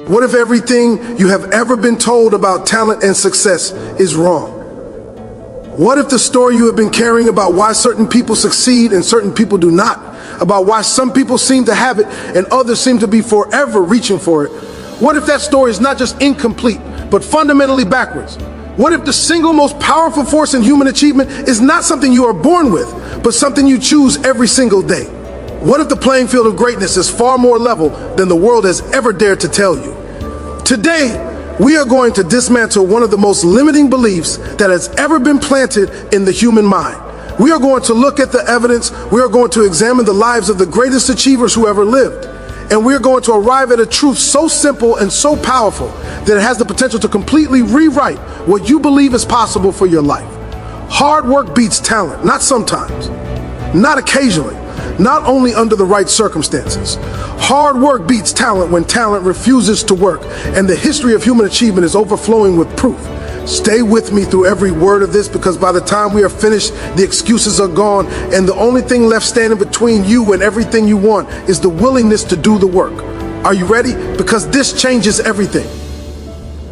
What if everything you have ever been told about talent and success is wrong? What if the story you have been carrying about why certain people succeed and certain people do not, about why some people seem to have it and others seem to be forever reaching for it, what if that story is not just incomplete, but fundamentally backwards? What if the single most powerful force in human achievement is not something you are born with, but something you choose every single day? What if the playing field of greatness is far more level than the world has ever dared to tell you? Today, we are going to dismantle one of the most limiting beliefs that has ever been planted in the human mind. We are going to look at the evidence, we are going to examine the lives of the greatest achievers who ever lived, and we are going to arrive at a truth so simple and so powerful that it has the potential to completely rewrite what you believe is possible for your life. Hard work beats talent, not sometimes, not occasionally, not only under the right circumstances. Hard work beats talent when talent refuses to work, and the history of human achievement is overflowing with proof. Stay with me through every word of this, because by the time we are finished, the excuses are gone, and the only thing left standing between you and everything you want is the willingness to do the work. Are you ready? Because this changes everything.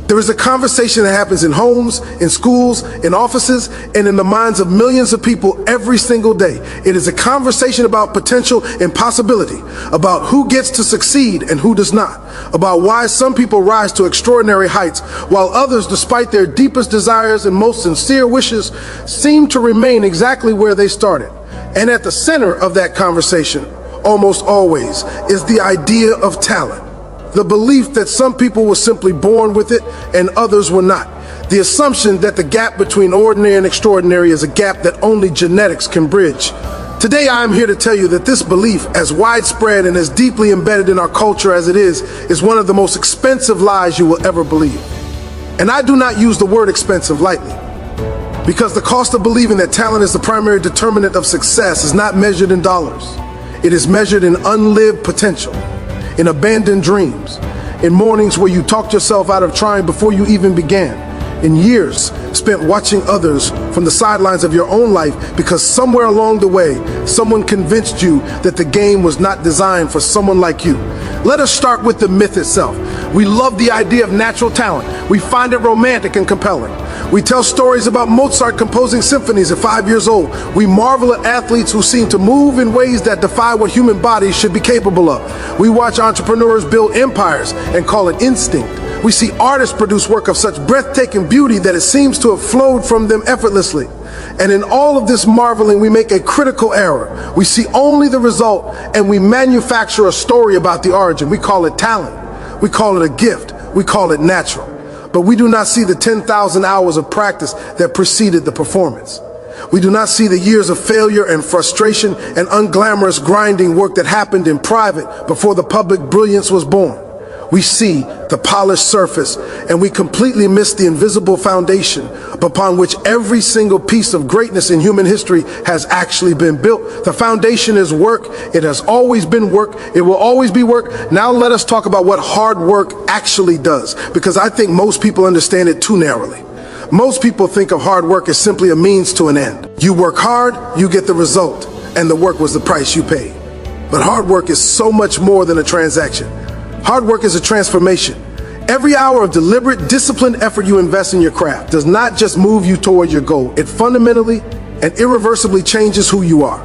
There is a conversation that happens in homes, in schools, in offices, and in the minds of millions of people every single day. It is a conversation about potential and possibility, about who gets to succeed and who does not, about why some people rise to extraordinary heights, while others, despite their deepest desires and most sincere wishes, seem to remain exactly where they started. And at the center of that conversation, almost always, is the idea of talent. The belief that some people were simply born with it and others were not. The assumption that the gap between ordinary and extraordinary is a gap that only genetics can bridge. Today I am here to tell you that this belief, as widespread and as deeply embedded in our culture as it is one of the most expensive lies you will ever believe. And I do not use the word expensive lightly, because the cost of believing that talent is the primary determinant of success is not measured in dollars. It is measured in unlived potential, in abandoned dreams, in mornings where you talked yourself out of trying before you even began, in years spent watching others from the sidelines of your own life because somewhere along the way, someone convinced you that the game was not designed for someone like you. Let us start with the myth itself. We love the idea of natural talent. We find it romantic and compelling. We tell stories about Mozart composing symphonies at 5 years old. We marvel at athletes who seem to move in ways that defy what human bodies should be capable of. We watch entrepreneurs build empires and call it instinct. We see artists produce work of such breathtaking beauty that it seems to have flowed from them effortlessly. And in all of this marveling, we make a critical error. We see only the result, and we manufacture a story about the origin. We call it talent. We call it a gift. We call it natural. But we do not see the 10,000 hours of practice that preceded the performance. We do not see the years of failure and frustration and unglamorous grinding work that happened in private before the public brilliance was born. We see the polished surface, and we completely miss the invisible foundation upon which every single piece of greatness in human history has actually been built. The foundation is work. It has always been work. It will always be work. Now let us talk about what hard work actually does, because I think most people understand it too narrowly. Most people think of hard work as simply a means to an end. You work hard, you get the result, and the work was the price you paid. But hard work is so much more than a transaction. Hard work is a transformation. Every hour of deliberate, disciplined effort you invest in your craft does not just move you toward your goal. It fundamentally and irreversibly changes who you are.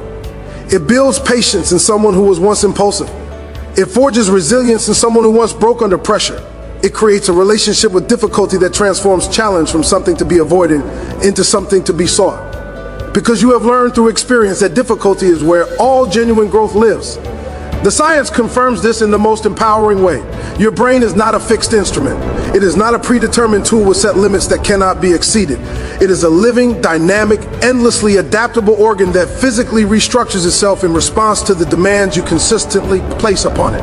It builds patience in someone who was once impulsive. It forges resilience in someone who once broke under pressure. It creates a relationship with difficulty that transforms challenge from something to be avoided into something to be sought. Because you have learned through experience that difficulty is where all genuine growth lives. The science confirms this in the most empowering way. Your brain is not a fixed instrument. It is not a predetermined tool with set limits that cannot be exceeded. It is a living, dynamic, endlessly adaptable organ that physically restructures itself in response to the demands you consistently place upon it.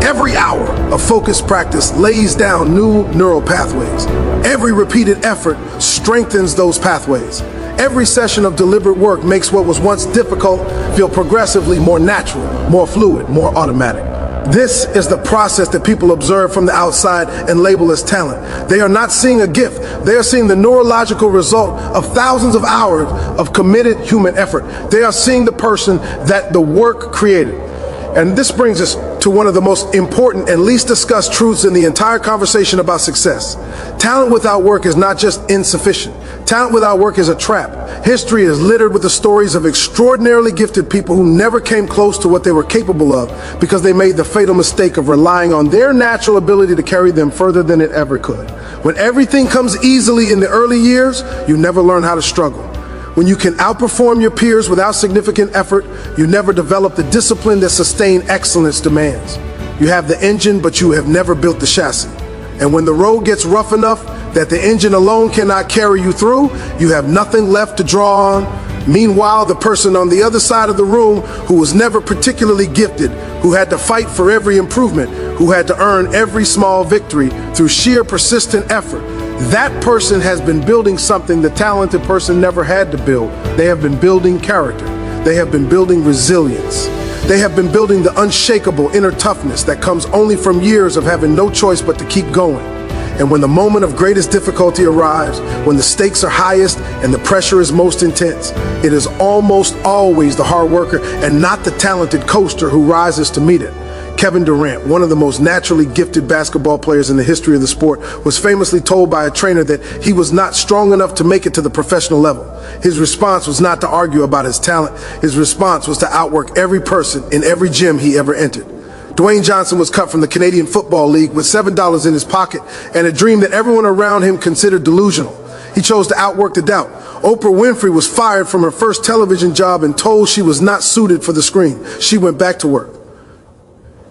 Every hour of focused practice lays down new neural pathways. Every repeated effort strengthens those pathways. Every session of deliberate work makes what was once difficult feel progressively more natural, more fluid, more automatic. This is the process that people observe from the outside and label as talent. They are not seeing a gift. They are seeing the neurological result of thousands of hours of committed human effort. They are seeing the person that the work created. And this brings us to one of the most important and least discussed truths in the entire conversation about success. Talent without work is not just insufficient. Talent without work is a trap. History is littered with the stories of extraordinarily gifted people who never came close to what they were capable of because they made the fatal mistake of relying on their natural ability to carry them further than it ever could. When everything comes easily in the early years, you never learn how to struggle. When you can outperform your peers without significant effort, you never develop the discipline that sustained excellence demands. You have the engine, but you have never built the chassis. And when the road gets rough enough that the engine alone cannot carry you through, you have nothing left to draw on. Meanwhile, the person on the other side of the room who was never particularly gifted, who had to fight for every improvement, who had to earn every small victory through sheer persistent effort, that person has been building something the talented person never had to build. They have been building character. They have been building resilience. They have been building the unshakable inner toughness that comes only from years of having no choice but to keep going. And when the moment of greatest difficulty arrives, when the stakes are highest and the pressure is most intense, it is almost always the hard worker and not the talented coaster who rises to meet it. Kevin Durant, one of the most naturally gifted basketball players in the history of the sport, was famously told by a trainer that he was not strong enough to make it to the professional level. His response was not to argue about his talent. His response was to outwork every person in every gym he ever entered. Dwayne Johnson was cut from the Canadian Football League with $7 in his pocket and a dream that everyone around him considered delusional. He chose to outwork the doubt. Oprah Winfrey was fired from her first television job and told she was not suited for the screen. She went back to work.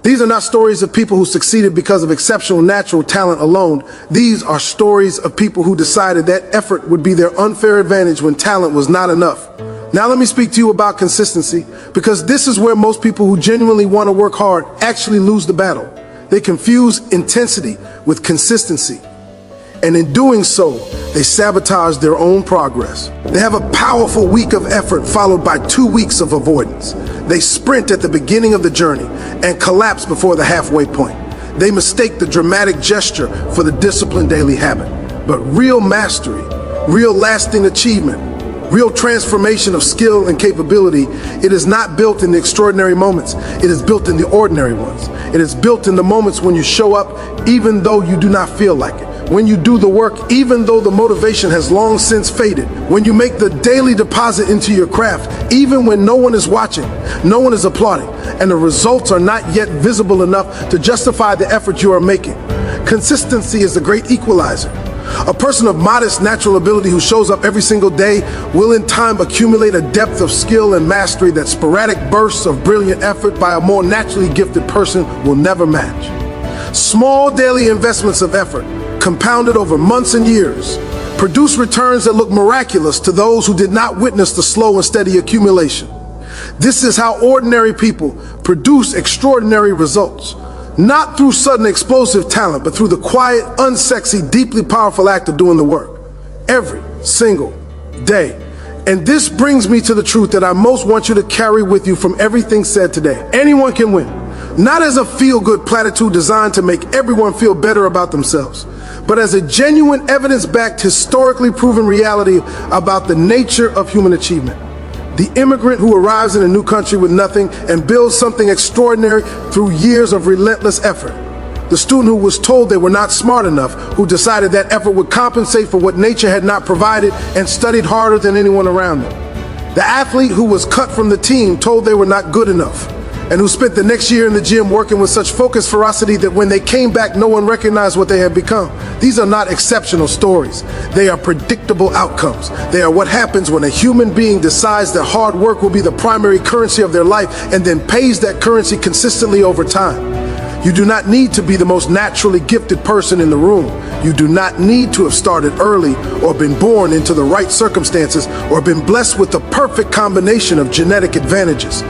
These are not stories of people who succeeded because of exceptional natural talent alone. These are stories of people who decided that effort would be their unfair advantage when talent was not enough. Now let me speak to you about consistency, because this is where most people who genuinely want to work hard actually lose the battle. They confuse intensity with consistency. And in doing so, they sabotage their own progress. They have a powerful week of effort followed by 2 weeks of avoidance. They sprint at the beginning of the journey and collapse before the halfway point. They mistake the dramatic gesture for the disciplined daily habit. But real mastery, real lasting achievement, real transformation of skill and capability, it is not built in the extraordinary moments. It is built in the ordinary ones. It is built in the moments when you show up even though you do not feel like it. When you do the work, even though the motivation has long since faded. When you make the daily deposit into your craft, even when no one is watching, no one is applauding, and the results are not yet visible enough to justify the effort you are making. Consistency is the great equalizer. A person of modest natural ability who shows up every single day will in time accumulate a depth of skill and mastery that sporadic bursts of brilliant effort by a more naturally gifted person will never match. Small daily investments of effort, compounded over months and years, produce returns that look miraculous to those who did not witness the slow and steady accumulation. This is how ordinary people produce extraordinary results, not through sudden explosive talent, but through the quiet, unsexy, deeply powerful act of doing the work every single day. And this brings me to the truth that I most want you to carry with you from everything said today. Anyone can win, not as a feel-good platitude designed to make everyone feel better about themselves, but as a genuine, evidence-backed, historically proven reality about the nature of human achievement. The immigrant who arrives in a new country with nothing and builds something extraordinary through years of relentless effort. The student who was told they were not smart enough, who decided that effort would compensate for what nature had not provided and studied harder than anyone around them. The athlete who was cut from the team, told they were not good enough, and who spent the next year in the gym working with such focused ferocity that when they came back, no one recognized what they had become. These are not exceptional stories. They are predictable outcomes. They are what happens when a human being decides that hard work will be the primary currency of their life and then pays that currency consistently over time. You do not need to be the most naturally gifted person in the room. You do not need to have started early or been born into the right circumstances or been blessed with the perfect combination of genetic advantages.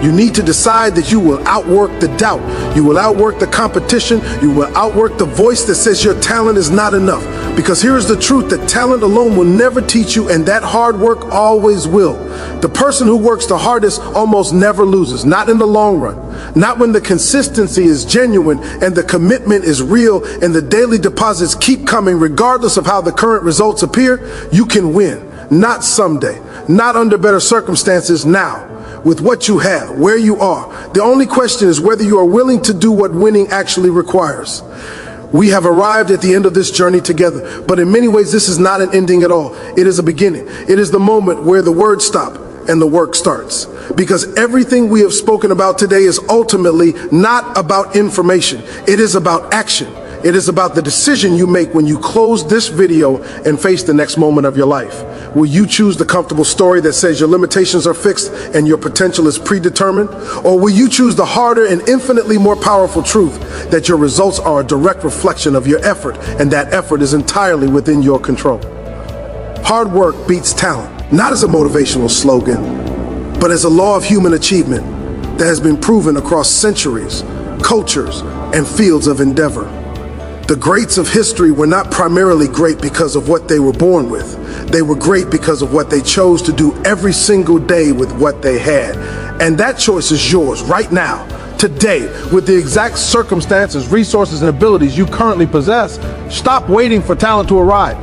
You need to decide that you will outwork the doubt. You will outwork the competition. You will outwork the voice that says your talent is not enough. Because here is the truth, that talent alone will never teach you, and that hard work always will. The person who works the hardest almost never loses, not in the long run. Not when the consistency is genuine and the commitment is real and the daily deposits keep coming regardless of how the current results appear. You can win, not someday, not under better circumstances, now. with what you have, where you are. The only question is whether you are willing to do what winning actually requires. We have arrived at the end of this journey together, but in many ways this is not an ending at all. It is a beginning. It is the moment where the words stop and the work starts. Because everything we have spoken about today is ultimately not about information. It is about action. It is about the decision you make when you close this video and face the next moment of your life. Will you choose the comfortable story that says your limitations are fixed and your potential is predetermined? Or will you choose the harder and infinitely more powerful truth that your results are a direct reflection of your effort, and that effort is entirely within your control? Hard work beats talent, not as a motivational slogan, but as a law of human achievement that has been proven across centuries, cultures, and fields of endeavor. The greats of history were not primarily great because of what they were born with. They were great because of what they chose to do every single day with what they had. And that choice is yours right now, today, with the exact circumstances, resources, and abilities you currently possess. Stop waiting for talent to arrive.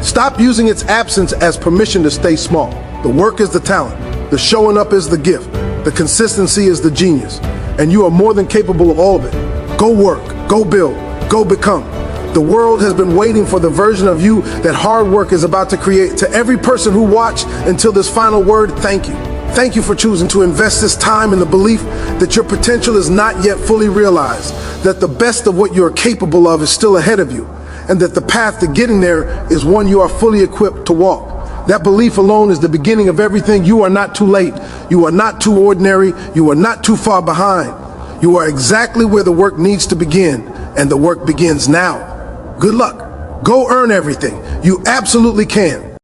Stop using its absence as permission to stay small. The work is the talent. The showing up is the gift. The consistency is the genius. And you are more than capable of all of it. Go work, go build, go become. The world has been waiting for the version of you that hard work is about to create. To every person who watched until this final word, thank you. Thank you for choosing to invest this time in the belief that your potential is not yet fully realized, that the best of what you are capable of is still ahead of you, and that the path to getting there is one you are fully equipped to walk. That belief alone is the beginning of everything. You are not too late. You are not too ordinary. You are not too far behind. You are exactly where the work needs to begin, and the work begins now. Good luck. Go earn everything. You absolutely can.